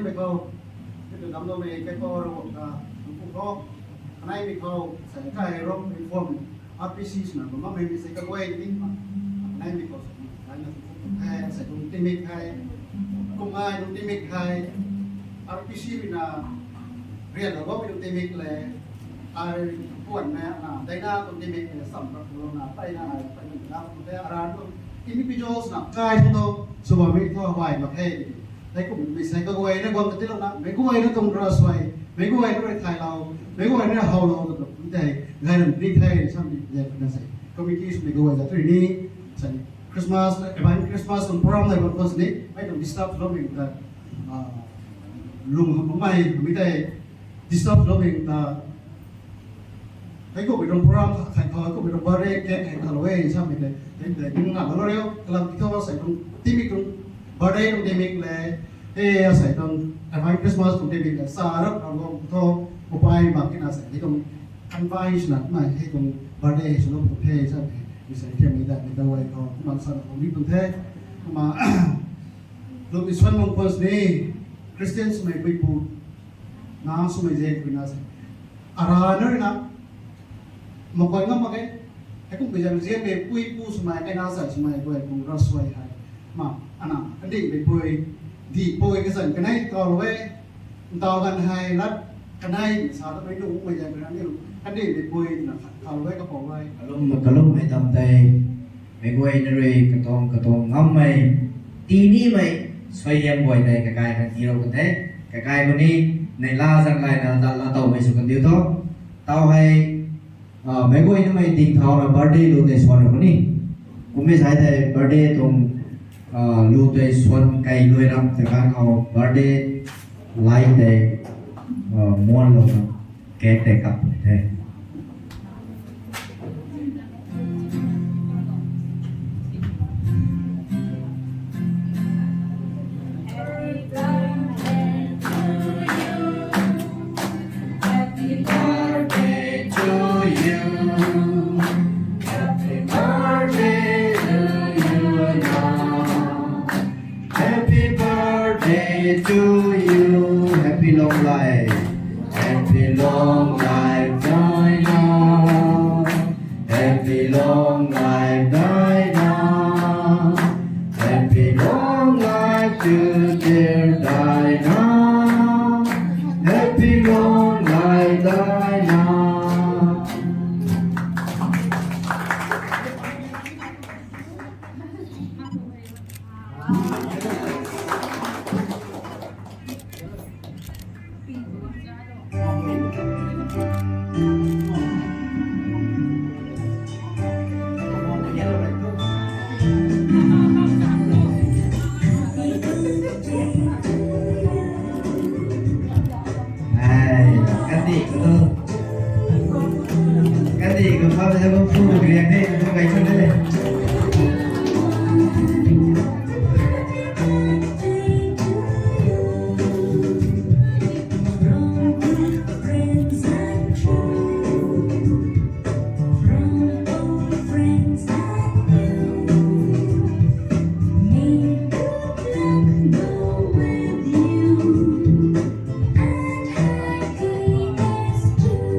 ไม่เข้าที่จะทำตัวเองแค่ก็ระบบการผู้ครองในไม่เข้าใส่ใจรบเป็นคนอาร์พีซีนะผมว่าไม่มีสิ่งกระเวยนิ่งมาในไม่เข้าในนั้นใครใส่ตรงที่ไม่ใครกุมารตรงที่ไม่ใครอาร์พีซีเป็นเรียนหรือว่าเป็นตรงที่ไม่เลยไอ้พวกนี้ได้หน้าตรงที่ไม่สัมผัสโลนาไปหน้าไปหน้าตรงที่ร้านindividuals นะกายทุกส่วนไม่ทั่วไปมาให้แต่ก็ไม่ใช่ก็ไว้นะความตัดที่เรานะไม่ก็ไว้นะตรงรัสไว้ไม่ก็ไว้ด้วยไทยเราไม่ก็ไว้นะฮาวเราแบบนี้แต่ไงนั่นนี่ไทยใช่ไหมอย่างนั้นใช่ก็มีที่สุดไม่ก็ไว้แต่ที่นี่ใช่คริสต์มาสคริสต์มาสตรงพร้อมเลยวันพุธนี้ไม่ต้อง disturb เราไม่แต่ลุงผมไม่ได้ disturb เราไม่แต่ให้ก็ไปตรงพร้อมใครเขาก็ไปตรงบาร์เร่แกแข่งกันเลยใช่ไหมเลยแต่ยิ่งหนักแล้วเร็วกำลังที่เขาใส่ตรงที่มีตรงบาร์เร่ตรงที่มีเลยใส่ตรงวันคริสต์มาสตรงที่มีเลยสาระเราก็ท้องอุปายมากที่น่าใส่ที่ตรงคันไฟฉนัดไม่ให้ตรงบาร์เร่ฉลองตรงเท่ใช่ไหมมีใส่แค่ไม่ได้ไม่ได้ไว้เขาบางส่วนของนี้ตรงเท่มาลูกอิสวนมงคลนี้คริสเตียนสมัยปีปูน้าสมัยเจคุยน่าใส่อาราเนอร์นะmungkin nggak pakai, aku bisa berjaya bepui pu semai kena saya semai buat pun rasway hai, mak anak nanti bepui di pui kesan kenai kalau we tahu kan hai lat kenai saat itu itu macam mana ni, nanti bepui nak kalau we kapal we. Kalau mai tam tay, mai gue nere ketong ngamai, tini mai swayam boy tay kakai kan hero kan tay, kakai ko ni naila sang lai na tahu mai sukan dia tu, tahu hai mấy cô anh mày tìm thảo là birthday lưu tới xuân rồi nhỉ? Cũng biết sai thì birthday tùng lưu tới xuân cây nuôi năm thì các họ birthday live để muôn luôn kết để cặp thế. To you, happy long life, happy long life, die now, happy long life, die now, happy long life to dear, die now.